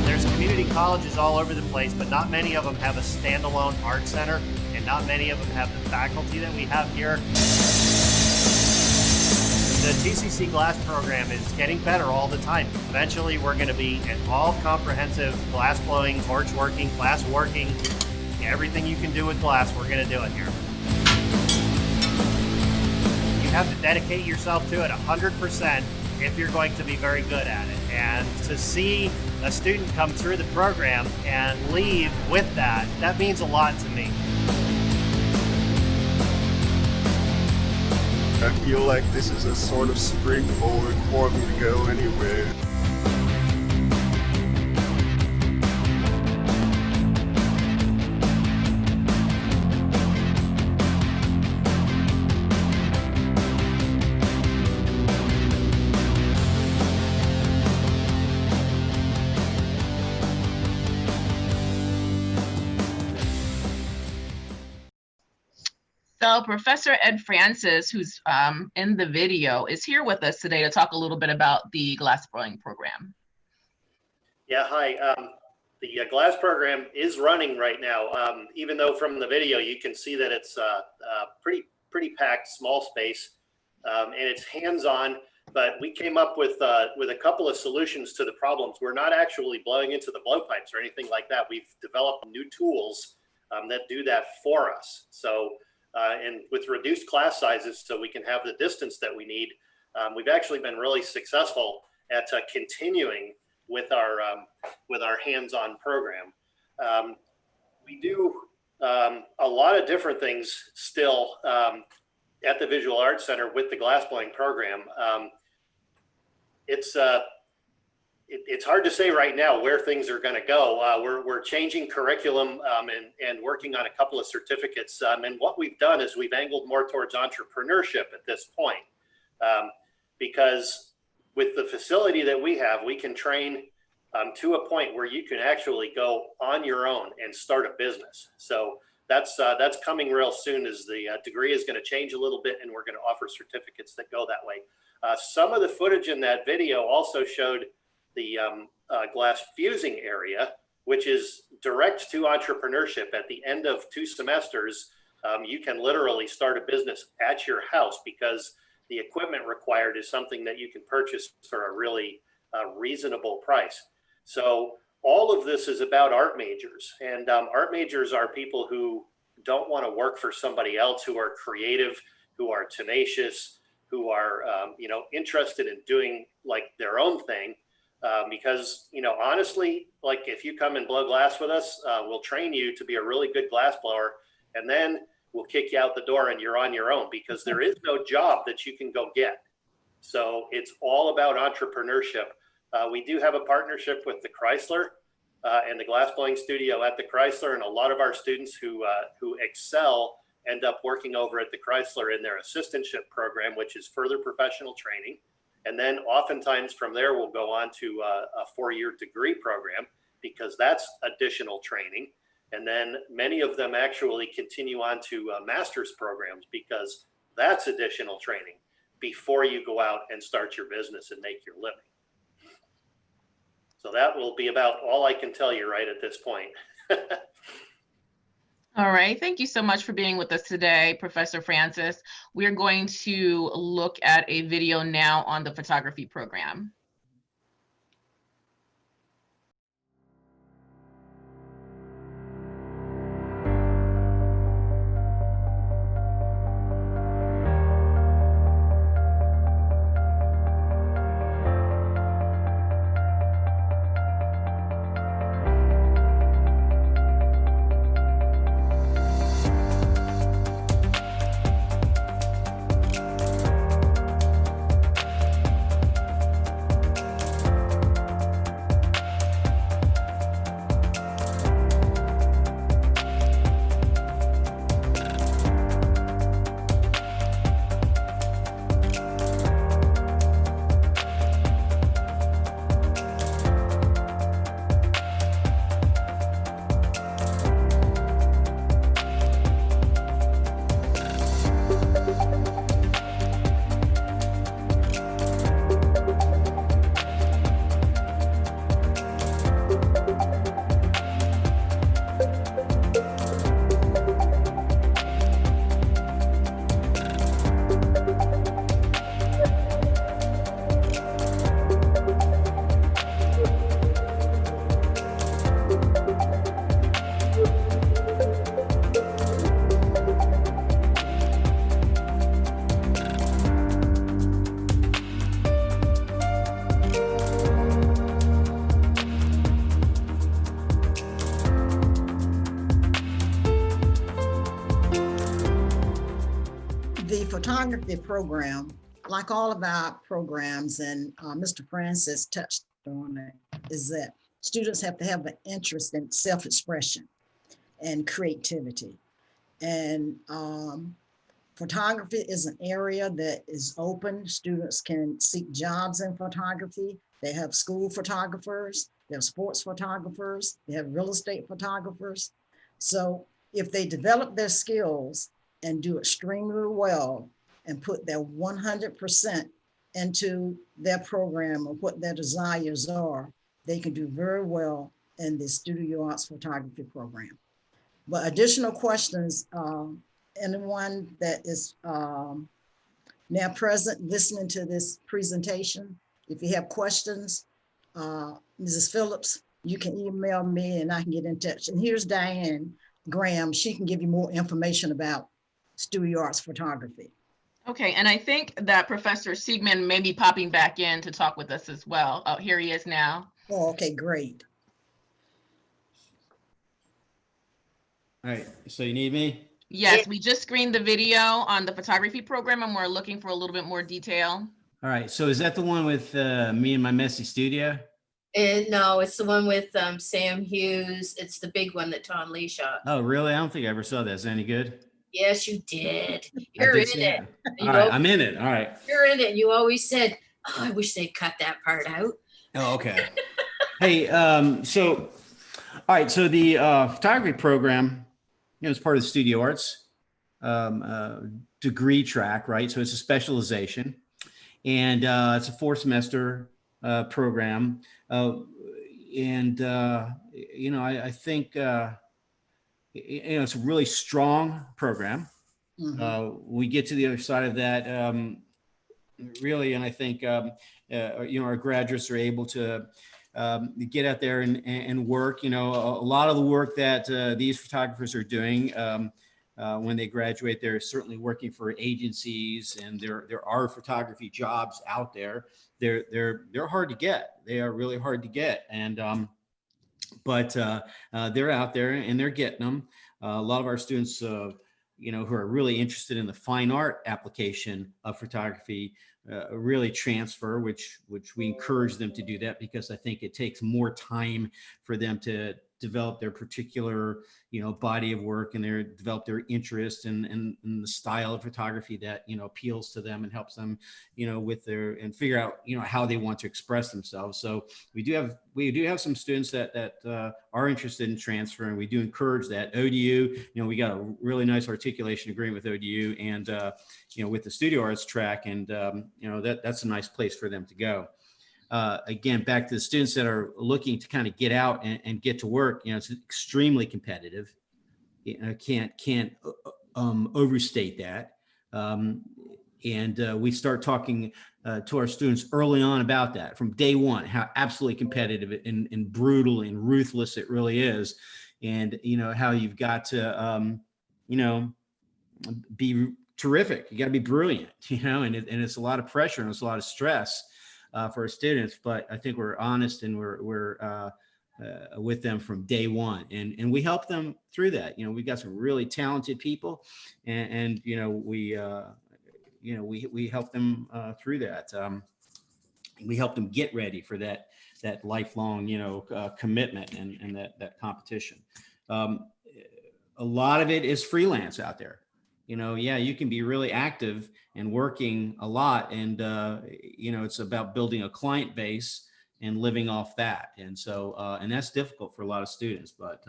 There's community colleges all over the place, but not many of them have a standalone art center, and not many of them have the faculty that we have here. The TCC glass program is getting better all the time. Eventually, we're going to be an all-comprehensive glass-blowing, torch-working, glass-working, everything you can do with glass, we're going to do it here. You have to dedicate yourself to it 100% if you're going to be very good at it. And to see a student come through the program and leave with that, that means a lot to me. I feel like this is a sort of springboard for me to go anywhere. So Professor Ed Francis, who's in the video, is here with us today to talk a little bit about the glass blowing program. Yeah, hi. The glass program is running right now. Even though from the video you can see that it's a pretty packed, small space, and it's hands-on. But we came up with a couple of solutions to the problems. We're not actually blowing into the blowpipes or anything like that. We've developed new tools that do that for us. So. And with reduced class sizes, so we can have the distance that we need, we've actually been really successful at continuing with our hands-on program. We do a lot of different things still at the Visual Arts Center with the glassblowing program. It's hard to say right now where things are going to go. We're changing curriculum and working on a couple of certificates. And what we've done is we've angled more towards entrepreneurship at this point, because with the facility that we have, we can train to a point where you can actually go on your own and start a business. So that's coming real soon, as the degree is going to change a little bit, and we're going to offer certificates that go that way. Some of the footage in that video also showed the glass fusing area, which is direct to entrepreneurship. At the end of 2 semesters, you can literally start a business at your house, because the equipment required is something that you can purchase for a really reasonable price. So all of this is about art majors, and art majors are people who don't want to work for somebody else, who are creative, who are tenacious, who are interested in doing like their own thing. Because, honestly, like if you come and blow glass with us, we'll train you to be a really good glass blower, and then we'll kick you out the door and you're on your own, because there is no job that you can go get. So it's all about entrepreneurship. We do have a partnership with the Chrysler and the glass blowing studio at the Chrysler, and a lot of our students who excel end up working over at the Chrysler in their assistantship program, which is further professional training. And then oftentimes from there, we'll go on to a 4-year degree program, because that's additional training. And then many of them actually continue on to master's programs, because that's additional training before you go out and start your business and make your living. So that will be about all I can tell you right at this point. All right, thank you so much for being with us today, Professor Francis. We're going to look at a video now on the photography program. photography program, like all of our programs, and Mr. Francis touched on it, is that students have to have an interest in self-expression and creativity. And photography is an area that is open. Students can seek jobs in photography. They have school photographers, they have sports photographers, they have real estate photographers. So if they develop their skills and do extremely well and put their 100% into their program of what their desires are, they can do very well in the studio arts photography program. But additional questions, anyone that is now present listening to this presentation, if you have questions, Mrs. Phillips, you can email me and I can get in touch. And here's Diane Graham. She can give you more information about studio arts photography. Okay, and I think that Professor Siegmund may be popping back in to talk with us as well. Oh, here he is now. Oh, okay, great. All right, so you need me? Yes, we just screened the video on the photography program and we're looking for a little bit more detail. All right, so is that the one with me and my messy studio? No, it's the one with Sam Hughes. It's the big one that Tom Lee shot. Oh, really? I don't think I ever saw that. Is that any good? Yes, you did. You're in it. All right, I'm in it. All right. You're in it. You always said, oh, I wish they'd cut that part out. Oh, okay. Hey, so, all right, so the photography program, you know, it's part of the studio arts degree track, right? So it's a specialization, and it's a 4-semester program. You know, I think, you know, it's a really strong program. Mm-hmm. We get to the other side of that, really, and I think, you know, our graduates are able to get out there and work. You know, a lot of the work that these photographers are doing when they graduate, they're certainly working for agencies, and there are photography jobs out there. They're hard to get. They are really hard to get, and but they're out there and they're getting them. A lot of our students, you know, who are really interested in the fine art application of photography, really transfer, which we encourage them to do that, because I think it takes more time for them to develop their particular, you know, body of work, and develop their interest in the style of photography that, you know, appeals to them and helps them, you know, with their, and figure out, you know, how they want to express themselves. So we do have some students that are interested in transfer, and we do encourage that. ODU, you know, we got a really nice articulation agreement with ODU and, you know, with the studio arts track, and, you know, that's a nice place for them to go. Again, back to the students that are looking to kind of get out and get to work, you know, it's extremely competitive. I can't overstate that. And we start talking to our students early on about that from day one, how absolutely competitive and brutal and ruthless it really is. And, you know, how you've got to, you know, be terrific. You got to be brilliant, you know, and it's a lot of pressure and it's a lot of stress for our students, but I think we're honest and we're with them from day one, and we help them through that. You know, we've got some really talented people, and you know, we help them through that. We help them get ready for that lifelong, you know, commitment and that competition. A lot of it is freelance out there. You know, yeah, you can be really active and working a lot, and you know, it's about building a client base and living off that. And so, and that's difficult for a lot of students, but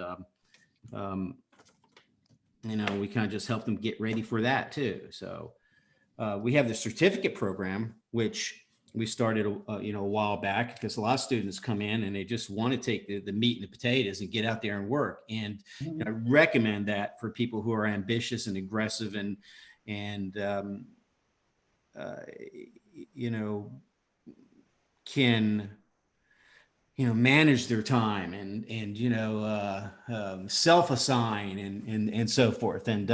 you know, we kind of just help them get ready for that too. So we have the certificate program, which we started, you know, a while back, because a lot of students come in and they just want to take the meat and the potatoes and get out there and work. And you know, I recommend that for people who are ambitious and aggressive and you know, can, you know, manage their time and you know, self-assign and so forth. And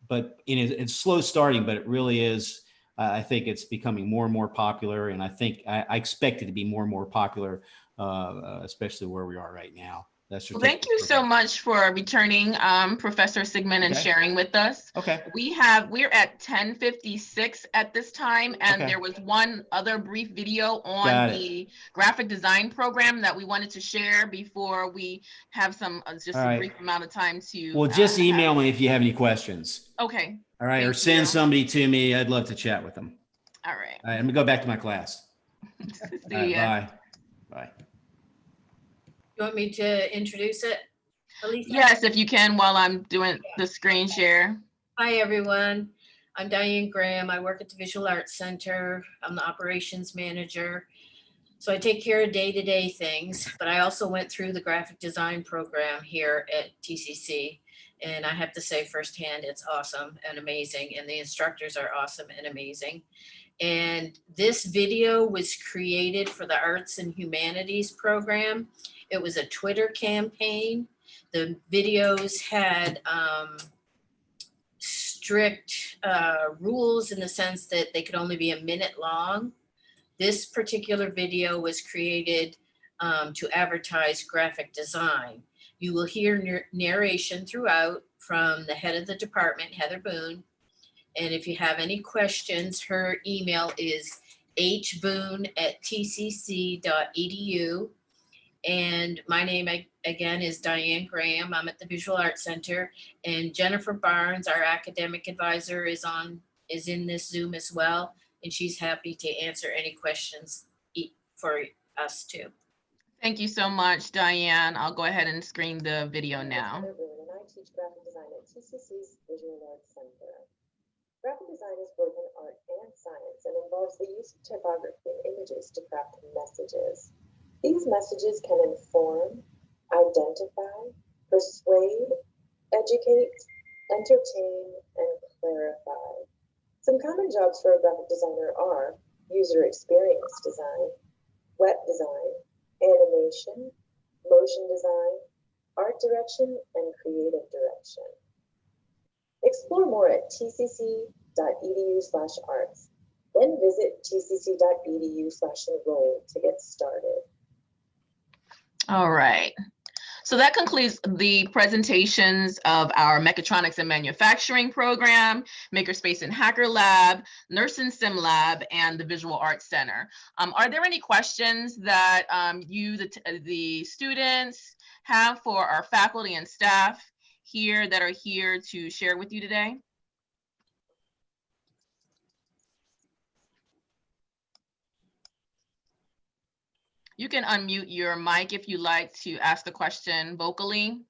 but it's slow starting, but it really is. I think it's becoming more and more popular, and I think I expect it to be more and more popular, especially where we are right now. Well, thank you so much for returning, Professor Siegmund, and sharing with us. Okay. We're at 10:56 at this time, and Okay. there was one other brief video on the graphic design program that we wanted to share before we have some just a brief amount of time to. Well, just email me if you have any questions. Okay. All right, or send somebody to me. I'd love to chat with them. All right. All right, I'm gonna go back to my class. See ya. Bye. Bye. You want me to introduce it, Alicia? Yes, if you can, while I'm doing the screen share. Hi, everyone. I'm Diane Graham. I work at the Visual Arts Center. I'm the operations manager. So I take care of day-to-day things, but I also went through the graphic design program here at TCC. And I have to say firsthand, it's awesome and amazing. And the instructors are awesome and amazing. And this video was created for the Arts and Humanities program. It was a Twitter campaign. The videos had strict rules in the sense that they could only be a minute long. This particular video was created to advertise graphic design. You will hear narration throughout from the head of the department, Heather Boone. And if you have any questions, her email is hboone@tcc.edu. And my name again is Diane Graham. I'm at the Visual Arts Center, and Jennifer Barnes, our academic advisor, is in this Zoom as well. And she's happy to answer any questions for us too. Thank you so much, Diane. I'll go ahead and screen the video now. And I teach graphic design at TCC's Visual Arts Center. Graphic design is both an art and science and involves the use of typography and images to craft messages. These messages can inform, identify, persuade, educate, entertain, and clarify. Some common jobs for a graphic designer are user experience design, web design, animation, motion design, art direction, and creative direction. Explore more at tcc.edu/arts. Then visit tcc.edu/enroll to get started. All right. So that concludes the presentations of our Mechatronics and Manufacturing program, Makerspace and Hacker Lab, Nursing Sim Lab, and the Visual Arts Center. Are there any questions that the students, have for our faculty and staff here that are here to share with you today? You can unmute your mic if you like to ask the question vocally.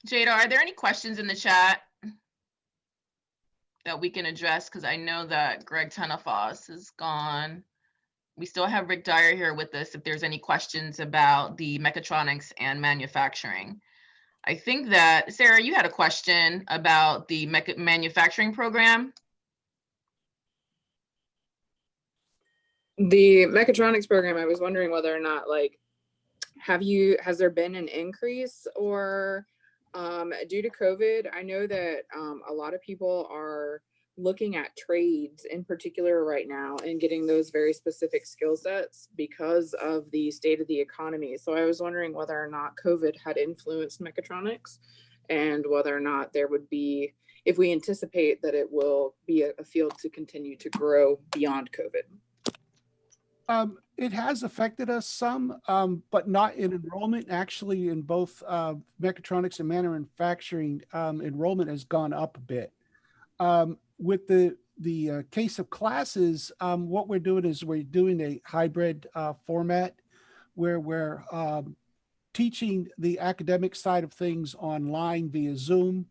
Jada, are there any questions in the chat that we can address? Because I know that Gregg Tennefoss is gone. We still have Rick Dyer here with us if there's any questions about the mechatronics and manufacturing. I think that, Sarah, you had a question about the manufacturing program. The mechatronics program, I was wondering whether or not, like, has there been an increase or due to COVID? I know that a lot of people are looking at trades in particular right now and getting those very specific skill sets because of the state of the economy. So I was wondering whether or not COVID had influenced mechatronics and whether or not there would be, if we anticipate that it will be a field to continue to grow beyond COVID. It has affected us some, but not in enrollment. Actually, in both mechatronics and manufacturing, enrollment has gone up a bit. With the case of classes, what we're doing is we're doing a hybrid format where we're teaching the academic side of things online via Zoom.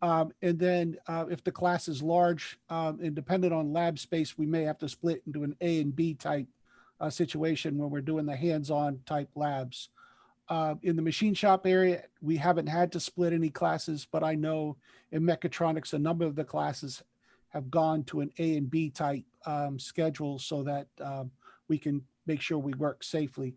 And then if the class is large and dependent on lab space, we may have to split into an A and B type situation where we're doing the hands-on type labs. In the machine shop area, we haven't had to split any classes, but I know in mechatronics, a number of the classes have gone to an A and B type schedule so that we can make sure we work safely.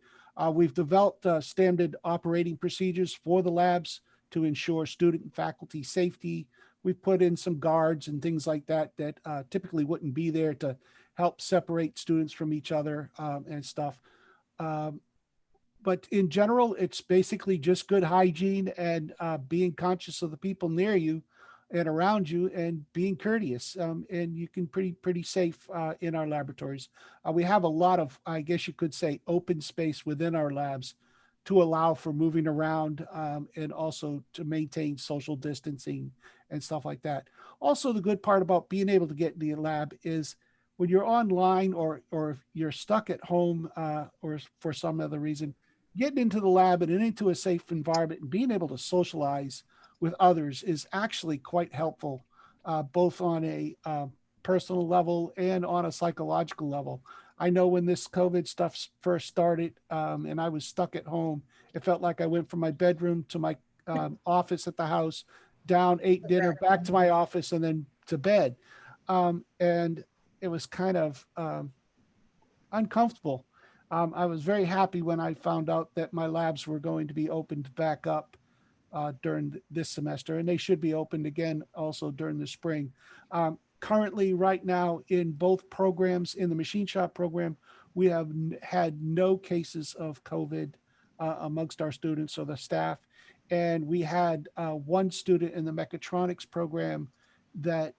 We've developed standard operating procedures for the labs to ensure student and faculty safety, we've put in some guards and things like that that typically wouldn't be there to help separate students from each other and stuff. But in general, it's basically just good hygiene and being conscious of the people near you and around you and being courteous. And you can pretty safe in our laboratories. We have a lot of, I guess you could say, open space within our labs to allow for moving around and also to maintain social distancing and stuff like that. Also, the good part about being able to get in the lab is when you're online or if you're stuck at home or for some other reason, getting into the lab and into a safe environment and being able to socialize with others is actually quite helpful, both on a personal level and on a psychological level. I know when this COVID stuff first started and I was stuck at home, it felt like I went from my bedroom to my office at the house, down, ate dinner, back to my office, and then to bed. And it was kind of uncomfortable. I was very happy when I found out that my labs were going to be opened back up during this semester, and they should be opened again also during the spring. Currently, right now, in both programs, in the machine shop program, we have had no cases of COVID amongst our students or the staff. And we had one student in the mechatronics program that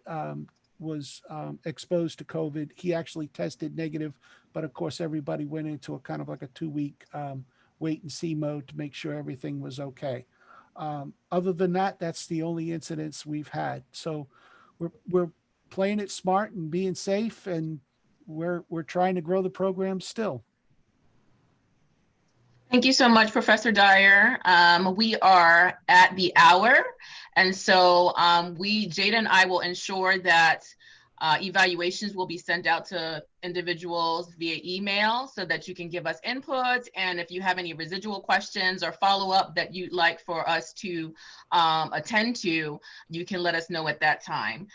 was exposed to COVID. He actually tested negative, but of course, everybody went into a kind of like a 2-week wait and see mode to make sure everything was okay. Other than that, that's the only incidents we've had. So we're playing it smart and being safe, and we're trying to grow the program still. Thank you so much, Professor Dyer. We are at the hour, and so Jada and I will ensure that evaluations will be sent out to individuals via email so that you can give us input. And if you have any residual questions or follow-up that you'd like for us to attend to, you can let us know at that time.